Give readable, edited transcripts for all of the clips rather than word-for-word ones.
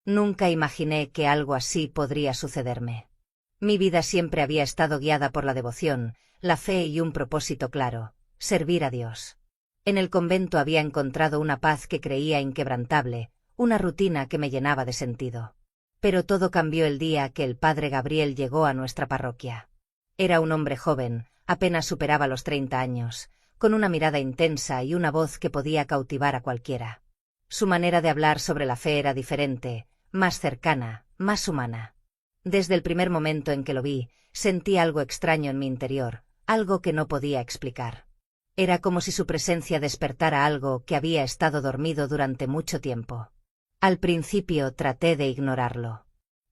Nunca imaginé que algo así podría sucederme. Mi vida siempre había estado guiada por la devoción, la fe y un propósito claro: servir a Dios. En el convento había encontrado una paz que creía inquebrantable, una rutina que me llenaba de sentido. Pero todo cambió el día que el padre Gabriel llegó a nuestra parroquia. Era un hombre joven, apenas superaba los 30 años, con una mirada intensa y una voz que podía cautivar a cualquiera. Su manera de hablar sobre la fe era diferente, más cercana, más humana. Desde el primer momento en que lo vi, sentí algo extraño en mi interior, algo que no podía explicar. Era como si su presencia despertara algo que había estado dormido durante mucho tiempo. Al principio traté de ignorarlo.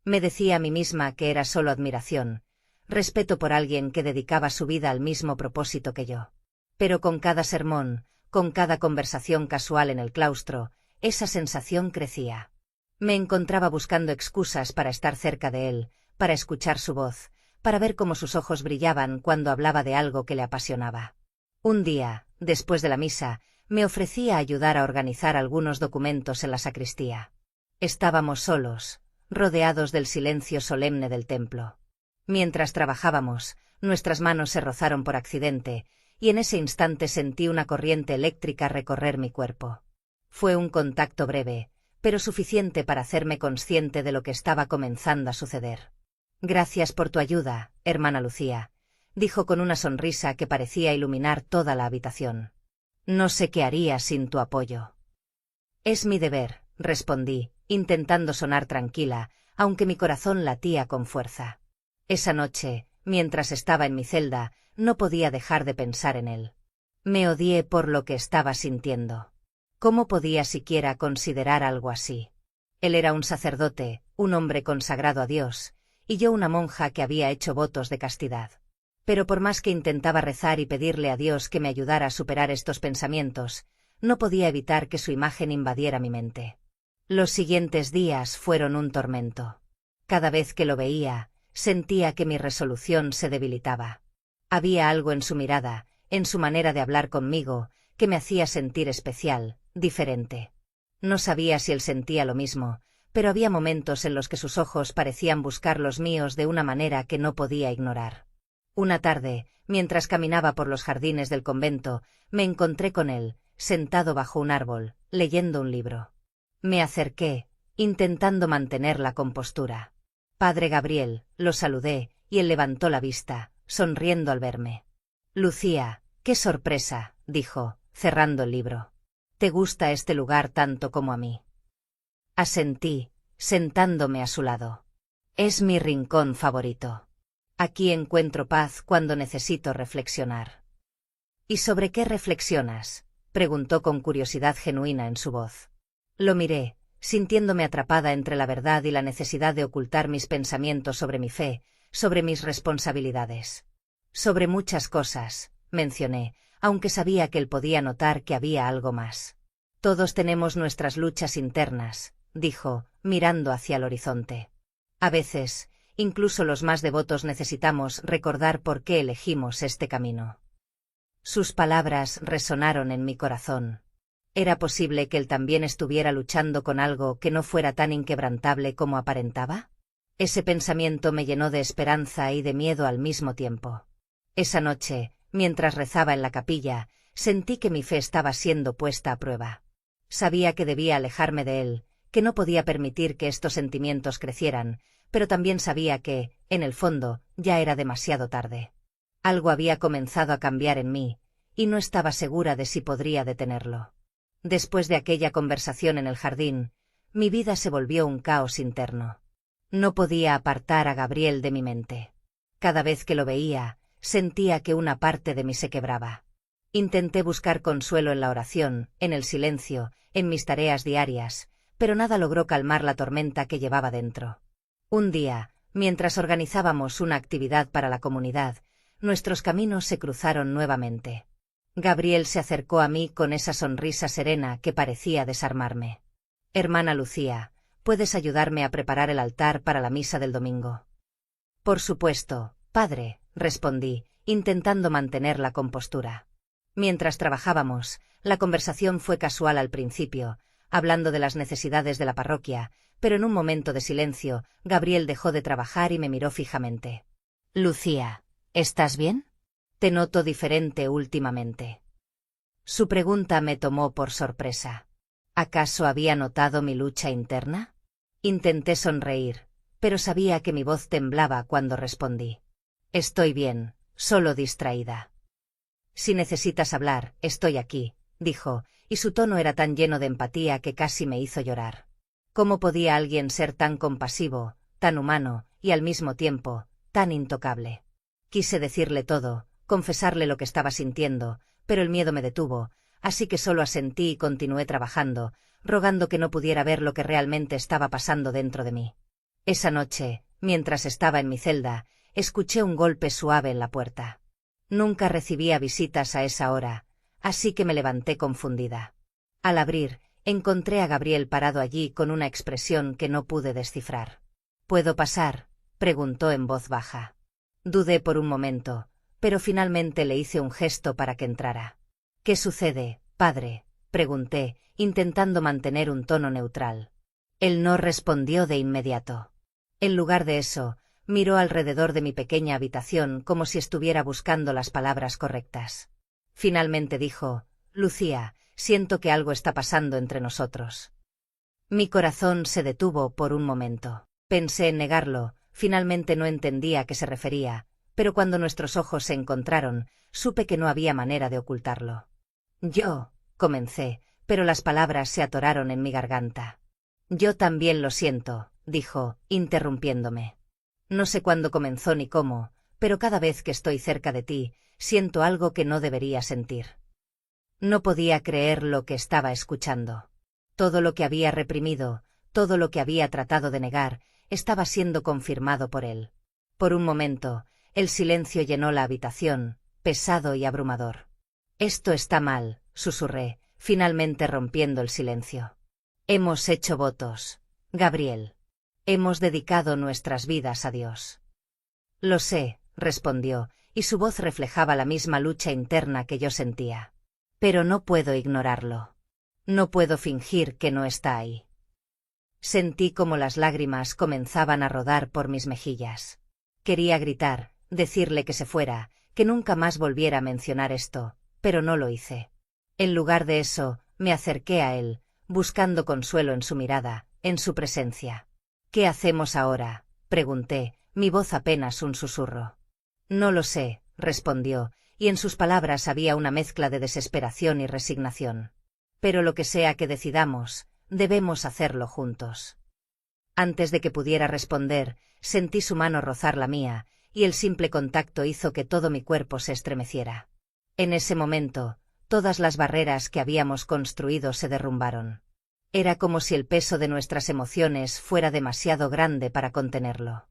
Me decía a mí misma que era solo admiración, respeto por alguien que dedicaba su vida al mismo propósito que yo. Pero con cada sermón, con cada conversación casual en el claustro, esa sensación crecía. Me encontraba buscando excusas para estar cerca de él, para escuchar su voz, para ver cómo sus ojos brillaban cuando hablaba de algo que le apasionaba. Un día, después de la misa, me ofrecí a ayudar a organizar algunos documentos en la sacristía. Estábamos solos, rodeados del silencio solemne del templo. Mientras trabajábamos, nuestras manos se rozaron por accidente, y en ese instante sentí una corriente eléctrica recorrer mi cuerpo. Fue un contacto breve, pero suficiente para hacerme consciente de lo que estaba comenzando a suceder. «Gracias por tu ayuda, hermana Lucía», dijo con una sonrisa que parecía iluminar toda la habitación. «No sé qué haría sin tu apoyo». «Es mi deber», respondí, intentando sonar tranquila, aunque mi corazón latía con fuerza. Esa noche, mientras estaba en mi celda, no podía dejar de pensar en él. Me odié por lo que estaba sintiendo. ¿Cómo podía siquiera considerar algo así? Él era un sacerdote, un hombre consagrado a Dios, y yo una monja que había hecho votos de castidad. Pero por más que intentaba rezar y pedirle a Dios que me ayudara a superar estos pensamientos, no podía evitar que su imagen invadiera mi mente. Los siguientes días fueron un tormento. Cada vez que lo veía, sentía que mi resolución se debilitaba. Había algo en su mirada, en su manera de hablar conmigo, que me hacía sentir especial, diferente. No sabía si él sentía lo mismo, pero había momentos en los que sus ojos parecían buscar los míos de una manera que no podía ignorar. Una tarde, mientras caminaba por los jardines del convento, me encontré con él, sentado bajo un árbol, leyendo un libro. Me acerqué, intentando mantener la compostura. «Padre Gabriel», lo saludé, y él levantó la vista, sonriendo al verme. «Lucía, qué sorpresa», dijo, cerrando el libro. «¿Te gusta este lugar tanto como a mí?» Asentí, sentándome a su lado. «Es mi rincón favorito. Aquí encuentro paz cuando necesito reflexionar». «¿Y sobre qué reflexionas?», preguntó con curiosidad genuina en su voz. Lo miré, sintiéndome atrapada entre la verdad y la necesidad de ocultar mis pensamientos sobre mi fe, sobre mis responsabilidades. «Sobre muchas cosas», mencioné, aunque sabía que él podía notar que había algo más. «Todos tenemos nuestras luchas internas», dijo, mirando hacia el horizonte. «A veces, incluso los más devotos necesitamos recordar por qué elegimos este camino». Sus palabras resonaron en mi corazón. ¿Era posible que él también estuviera luchando con algo que no fuera tan inquebrantable como aparentaba? Ese pensamiento me llenó de esperanza y de miedo al mismo tiempo. Esa noche, mientras rezaba en la capilla, sentí que mi fe estaba siendo puesta a prueba. Sabía que debía alejarme de él, que no podía permitir que estos sentimientos crecieran, pero también sabía que, en el fondo, ya era demasiado tarde. Algo había comenzado a cambiar en mí, y no estaba segura de si podría detenerlo. Después de aquella conversación en el jardín, mi vida se volvió un caos interno. No podía apartar a Gabriel de mi mente. Cada vez que lo veía, sentía que una parte de mí se quebraba. Intenté buscar consuelo en la oración, en el silencio, en mis tareas diarias, pero nada logró calmar la tormenta que llevaba dentro. Un día, mientras organizábamos una actividad para la comunidad, nuestros caminos se cruzaron nuevamente. Gabriel se acercó a mí con esa sonrisa serena que parecía desarmarme. «Hermana Lucía, ¿puedes ayudarme a preparar el altar para la misa del domingo?» «Por supuesto, padre», respondí, intentando mantener la compostura. Mientras trabajábamos, la conversación fue casual al principio, hablando de las necesidades de la parroquia, pero en un momento de silencio, Gabriel dejó de trabajar y me miró fijamente. Lucía, ¿estás bien? Te noto diferente últimamente. Su pregunta me tomó por sorpresa. ¿Acaso había notado mi lucha interna? Intenté sonreír, pero sabía que mi voz temblaba cuando respondí. Estoy bien, solo distraída. Si necesitas hablar, estoy aquí, dijo, y su tono era tan lleno de empatía que casi me hizo llorar. ¿Cómo podía alguien ser tan compasivo, tan humano, y al mismo tiempo, tan intocable? Quise decirle todo, confesarle lo que estaba sintiendo, pero el miedo me detuvo, así que solo asentí y continué trabajando, rogando que no pudiera ver lo que realmente estaba pasando dentro de mí. Esa noche, mientras estaba en mi celda, escuché un golpe suave en la puerta. Nunca recibía visitas a esa hora, así que me levanté confundida. Al abrir, encontré a Gabriel parado allí con una expresión que no pude descifrar. ¿Puedo pasar?, preguntó en voz baja. Dudé por un momento, pero finalmente le hice un gesto para que entrara. ¿Qué sucede, padre?, pregunté, intentando mantener un tono neutral. Él no respondió de inmediato. En lugar de eso, miró alrededor de mi pequeña habitación como si estuviera buscando las palabras correctas. Finalmente dijo: Lucía, siento que algo está pasando entre nosotros. Mi corazón se detuvo por un momento. Pensé en negarlo, finalmente no entendía a qué se refería, pero cuando nuestros ojos se encontraron, supe que no había manera de ocultarlo. Yo, comencé, pero las palabras se atoraron en mi garganta. Yo también lo siento, dijo, interrumpiéndome. No sé cuándo comenzó ni cómo, pero cada vez que estoy cerca de ti, siento algo que no debería sentir. No podía creer lo que estaba escuchando. Todo lo que había reprimido, todo lo que había tratado de negar, estaba siendo confirmado por él. Por un momento, el silencio llenó la habitación, pesado y abrumador. Esto está mal, susurré, finalmente rompiendo el silencio. Hemos hecho votos, Gabriel. Hemos dedicado nuestras vidas a Dios. Lo sé, respondió, y su voz reflejaba la misma lucha interna que yo sentía. Pero no puedo ignorarlo. No puedo fingir que no está ahí. Sentí como las lágrimas comenzaban a rodar por mis mejillas. Quería gritar, decirle que se fuera, que nunca más volviera a mencionar esto, pero no lo hice. En lugar de eso, me acerqué a él, buscando consuelo en su mirada, en su presencia. ¿Qué hacemos ahora?, pregunté, mi voz apenas un susurro. No lo sé, respondió, y en sus palabras había una mezcla de desesperación y resignación. Pero lo que sea que decidamos, debemos hacerlo juntos. Antes de que pudiera responder, sentí su mano rozar la mía, y el simple contacto hizo que todo mi cuerpo se estremeciera. En ese momento, todas las barreras que habíamos construido se derrumbaron. Era como si el peso de nuestras emociones fuera demasiado grande para contenerlo.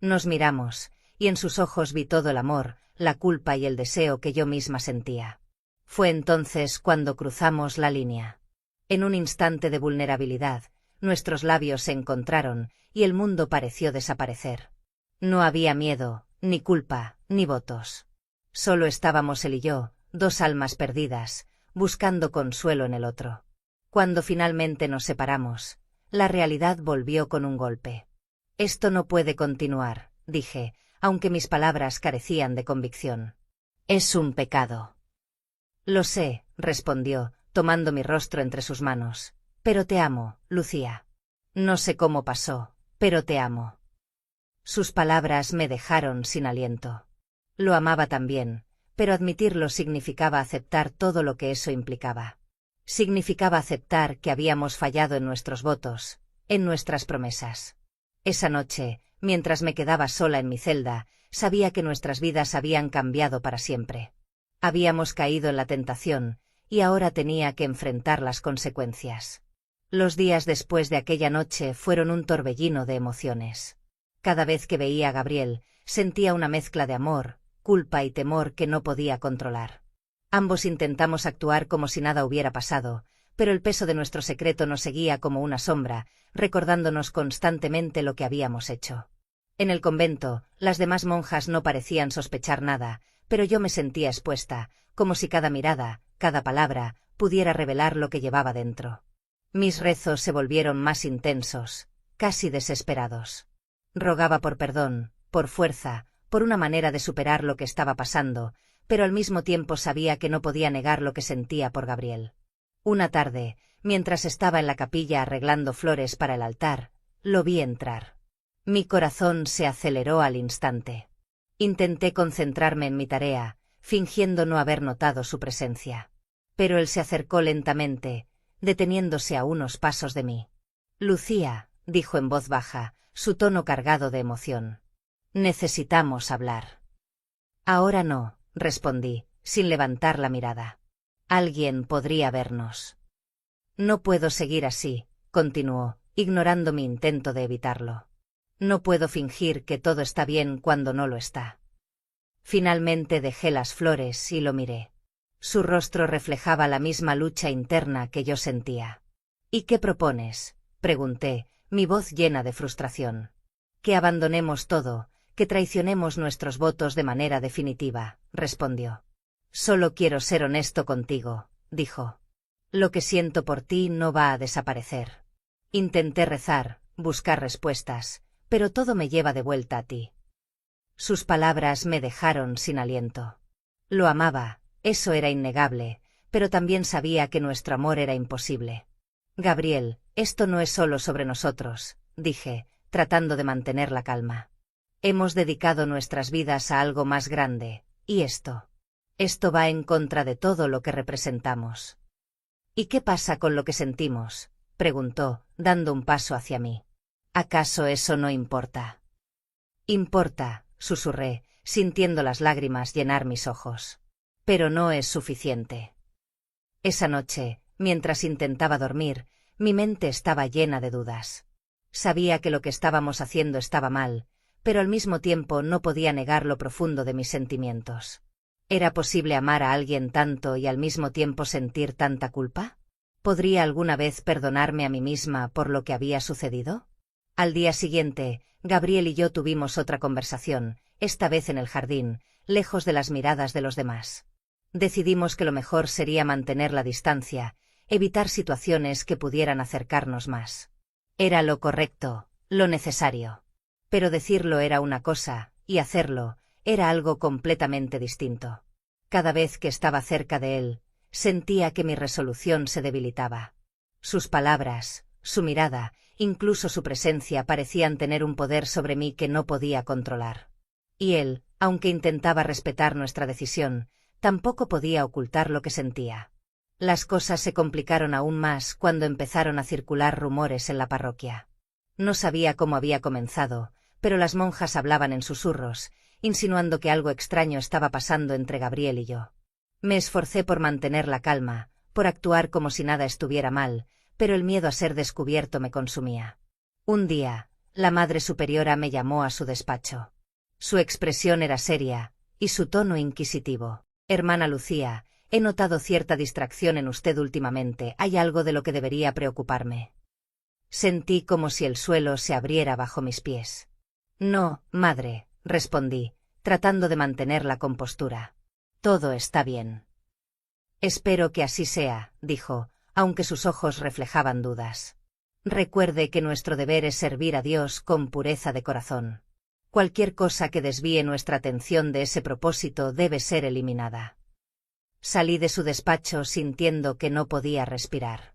Nos miramos, y en sus ojos vi todo el amor, la culpa y el deseo que yo misma sentía. Fue entonces cuando cruzamos la línea. En un instante de vulnerabilidad, nuestros labios se encontraron, y el mundo pareció desaparecer. No había miedo, ni culpa, ni votos. Solo estábamos él y yo, dos almas perdidas, buscando consuelo en el otro. Cuando finalmente nos separamos, la realidad volvió con un golpe. Esto no puede continuar, dije, aunque mis palabras carecían de convicción. Es un pecado. Lo sé, respondió, tomando mi rostro entre sus manos. Pero te amo, Lucía. No sé cómo pasó, pero te amo. Sus palabras me dejaron sin aliento. Lo amaba también, pero admitirlo significaba aceptar todo lo que eso implicaba. Significaba aceptar que habíamos fallado en nuestros votos, en nuestras promesas. Esa noche, mientras me quedaba sola en mi celda, sabía que nuestras vidas habían cambiado para siempre. Habíamos caído en la tentación, y ahora tenía que enfrentar las consecuencias. Los días después de aquella noche fueron un torbellino de emociones. Cada vez que veía a Gabriel, sentía una mezcla de amor, culpa y temor que no podía controlar. Ambos intentamos actuar como si nada hubiera pasado, pero el peso de nuestro secreto nos seguía como una sombra, recordándonos constantemente lo que habíamos hecho. En el convento, las demás monjas no parecían sospechar nada, pero yo me sentía expuesta, como si cada mirada, cada palabra, pudiera revelar lo que llevaba dentro. Mis rezos se volvieron más intensos, casi desesperados. Rogaba por perdón, por fuerza, por una manera de superar lo que estaba pasando, pero al mismo tiempo sabía que no podía negar lo que sentía por Gabriel. Una tarde, mientras estaba en la capilla arreglando flores para el altar, lo vi entrar. Mi corazón se aceleró al instante. Intenté concentrarme en mi tarea, fingiendo no haber notado su presencia. Pero él se acercó lentamente, deteniéndose a unos pasos de mí. «Lucía», dijo en voz baja, su tono cargado de emoción. «Necesitamos hablar». «Ahora no», respondí, sin levantar la mirada. «Alguien podría vernos». «No puedo seguir así», continuó, ignorando mi intento de evitarlo. «No puedo fingir que todo está bien cuando no lo está». Finalmente dejé las flores y lo miré. Su rostro reflejaba la misma lucha interna que yo sentía. «¿Y qué propones?», pregunté, mi voz llena de frustración. «Que abandonemos todo, que traicionemos nuestros votos de manera definitiva», respondió. «Solo quiero ser honesto contigo», dijo. «Lo que siento por ti no va a desaparecer». Intenté rezar, buscar respuestas, pero todo me lleva de vuelta a ti. Sus palabras me dejaron sin aliento. Lo amaba, eso era innegable, pero también sabía que nuestro amor era imposible. «Gabriel, esto no es solo sobre nosotros», dije, tratando de mantener la calma. «Hemos dedicado nuestras vidas a algo más grande, y esto va en contra de todo lo que representamos». «¿Y qué pasa con lo que sentimos?», preguntó, dando un paso hacia mí. «¿Acaso eso no importa?». «Importa», susurré, sintiendo las lágrimas llenar mis ojos. «Pero no es suficiente». Esa noche, mientras intentaba dormir, mi mente estaba llena de dudas. Sabía que lo que estábamos haciendo estaba mal, pero al mismo tiempo no podía negar lo profundo de mis sentimientos. ¿Era posible amar a alguien tanto y al mismo tiempo sentir tanta culpa? ¿Podría alguna vez perdonarme a mí misma por lo que había sucedido? Al día siguiente, Gabriel y yo tuvimos otra conversación, esta vez en el jardín, lejos de las miradas de los demás. Decidimos que lo mejor sería mantener la distancia, evitar situaciones que pudieran acercarnos más. Era lo correcto, lo necesario. Pero decirlo era una cosa, y hacerlo era algo completamente distinto. Cada vez que estaba cerca de él, sentía que mi resolución se debilitaba. Sus palabras, su mirada, incluso su presencia parecían tener un poder sobre mí que no podía controlar. Y él, aunque intentaba respetar nuestra decisión, tampoco podía ocultar lo que sentía. Las cosas se complicaron aún más cuando empezaron a circular rumores en la parroquia. No sabía cómo había comenzado, pero las monjas hablaban en susurros, insinuando que algo extraño estaba pasando entre Gabriel y yo. Me esforcé por mantener la calma, por actuar como si nada estuviera mal, pero el miedo a ser descubierto me consumía. Un día, la Madre Superiora me llamó a su despacho. Su expresión era seria, y su tono inquisitivo. «Hermana Lucía, he notado cierta distracción en usted últimamente, ¿hay algo de lo que debería preocuparme?». Sentí como si el suelo se abriera bajo mis pies. «No, madre», respondí, tratando de mantener la compostura. «Todo está bien». «Espero que así sea», dijo, aunque sus ojos reflejaban dudas. «Recuerde que nuestro deber es servir a Dios con pureza de corazón. Cualquier cosa que desvíe nuestra atención de ese propósito debe ser eliminada». Salí de su despacho sintiendo que no podía respirar.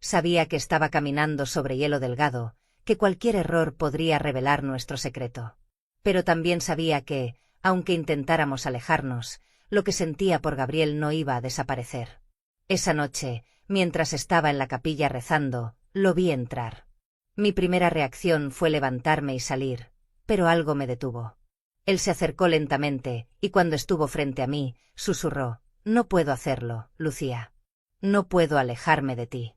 Sabía que estaba caminando sobre hielo delgado, que cualquier error podría revelar nuestro secreto. Pero también sabía que, aunque intentáramos alejarnos, lo que sentía por Gabriel no iba a desaparecer. Esa noche, mientras estaba en la capilla rezando, lo vi entrar. Mi primera reacción fue levantarme y salir, pero algo me detuvo. Él se acercó lentamente, y cuando estuvo frente a mí, susurró: «No puedo hacerlo, Lucía. No puedo alejarme de ti».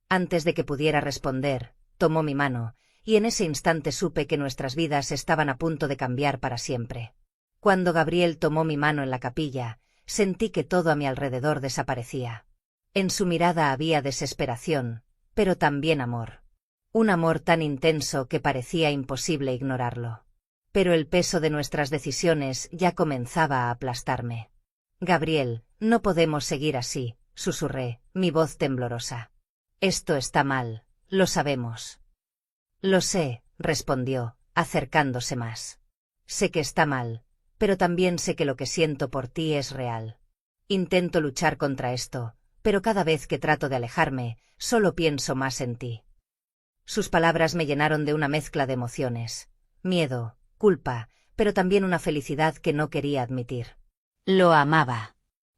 Antes de que pudiera responder, tomó mi mano, y en ese instante supe que nuestras vidas estaban a punto de cambiar para siempre. Cuando Gabriel tomó mi mano en la capilla, sentí que todo a mi alrededor desaparecía. En su mirada había desesperación, pero también amor. Un amor tan intenso que parecía imposible ignorarlo. Pero el peso de nuestras decisiones ya comenzaba a aplastarme. «Gabriel, no podemos seguir así», susurré, mi voz temblorosa. «Esto está mal, lo sabemos». Lo sé, respondió, acercándose más. Sé que está mal, pero también sé que lo que siento por ti es real. Intento luchar contra esto, pero cada vez que trato de alejarme, solo pienso más en ti. Sus palabras me llenaron de una mezcla de emociones, miedo, culpa, pero también una felicidad que no quería admitir. Lo amaba.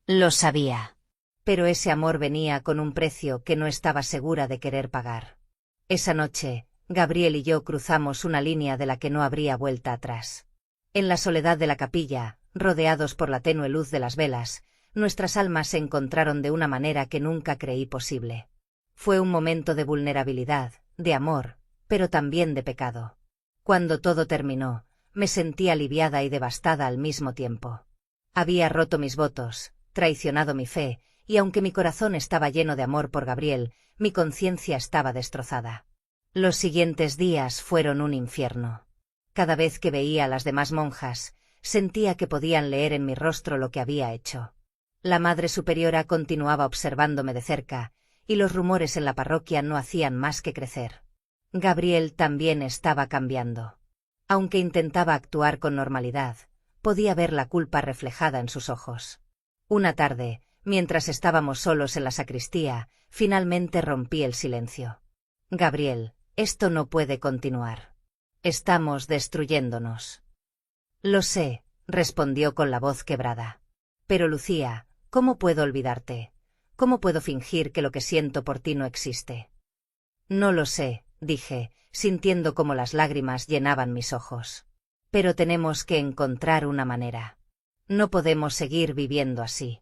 Lo sabía. Pero ese amor venía con un precio que no estaba segura de querer pagar. Esa noche, Gabriel y yo cruzamos una línea de la que no habría vuelta atrás. En la soledad de la capilla, rodeados por la tenue luz de las velas, nuestras almas se encontraron de una manera que nunca creí posible. Fue un momento de vulnerabilidad, de amor, pero también de pecado. Cuando todo terminó, me sentí aliviada y devastada al mismo tiempo. Había roto mis votos, traicionado mi fe, y aunque mi corazón estaba lleno de amor por Gabriel, mi conciencia estaba destrozada. Los siguientes días fueron un infierno. Cada vez que veía a las demás monjas, sentía que podían leer en mi rostro lo que había hecho. La Madre Superiora continuaba observándome de cerca, y los rumores en la parroquia no hacían más que crecer. Gabriel también estaba cambiando. Aunque intentaba actuar con normalidad, podía ver la culpa reflejada en sus ojos. Una tarde, mientras estábamos solos en la sacristía, finalmente rompí el silencio. Gabriel, esto no puede continuar. Estamos destruyéndonos. Lo sé, respondió con la voz quebrada. Pero Lucía, ¿cómo puedo olvidarte? ¿Cómo puedo fingir que lo que siento por ti no existe? No lo sé, dije, sintiendo cómo las lágrimas llenaban mis ojos. Pero tenemos que encontrar una manera. No podemos seguir viviendo así.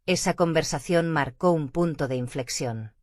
Esa conversación marcó un punto de inflexión.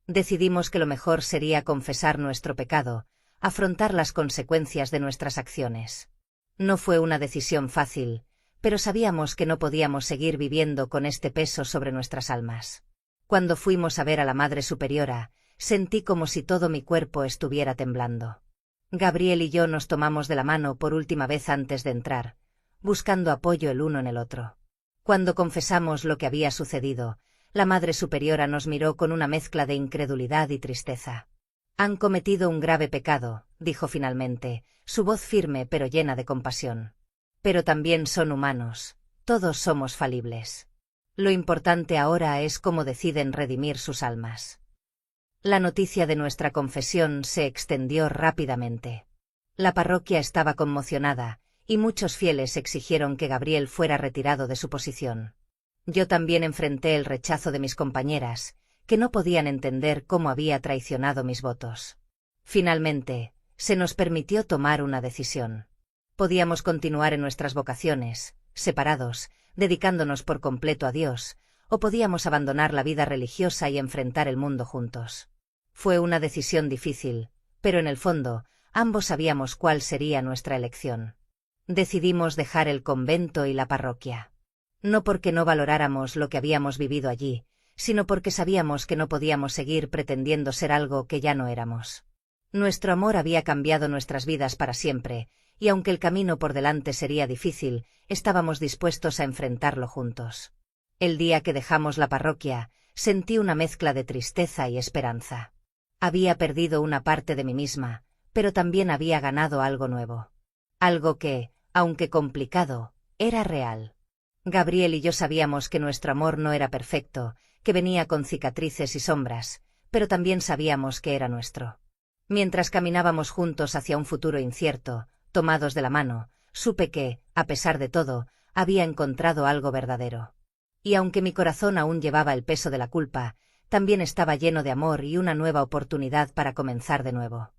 Decidimos que lo mejor sería confesar nuestro pecado, afrontar las consecuencias de nuestras acciones. No fue una decisión fácil, pero sabíamos que no podíamos seguir viviendo con este peso sobre nuestras almas. Cuando fuimos a ver a la Madre Superiora, sentí como si todo mi cuerpo estuviera temblando. Gabriel y yo nos tomamos de la mano por última vez antes de entrar, buscando apoyo el uno en el otro. Cuando confesamos lo que había sucedido, la Madre Superiora nos miró con una mezcla de incredulidad y tristeza. Han cometido un grave pecado, dijo finalmente, su voz firme pero llena de compasión. Pero también son humanos, todos somos falibles. Lo importante ahora es cómo deciden redimir sus almas. La noticia de nuestra confesión se extendió rápidamente. La parroquia estaba conmocionada, y muchos fieles exigieron que Gabriel fuera retirado de su posición. Yo también enfrenté el rechazo de mis compañeras, que no podían entender cómo había traicionado mis votos. Finalmente, se nos permitió tomar una decisión. Podíamos continuar en nuestras vocaciones, separados, dedicándonos por completo a Dios, o podíamos abandonar la vida religiosa y enfrentar el mundo juntos. Fue una decisión difícil, pero en el fondo, ambos sabíamos cuál sería nuestra elección. Decidimos dejar el convento y la parroquia. No porque no valoráramos lo que habíamos vivido allí, sino porque sabíamos que no podíamos seguir pretendiendo ser algo que ya no éramos. Nuestro amor había cambiado nuestras vidas para siempre, y aunque el camino por delante sería difícil, estábamos dispuestos a enfrentarlo juntos. El día que dejamos la parroquia, sentí una mezcla de tristeza y esperanza. Había perdido una parte de mí misma, pero también había ganado algo nuevo. Algo que, aunque complicado, era real. Gabriel y yo sabíamos que nuestro amor no era perfecto, que venía con cicatrices y sombras, pero también sabíamos que era nuestro. Mientras caminábamos juntos hacia un futuro incierto, tomados de la mano, supe que, a pesar de todo, había encontrado algo verdadero. Y aunque mi corazón aún llevaba el peso de la culpa, también estaba lleno de amor y una nueva oportunidad para comenzar de nuevo.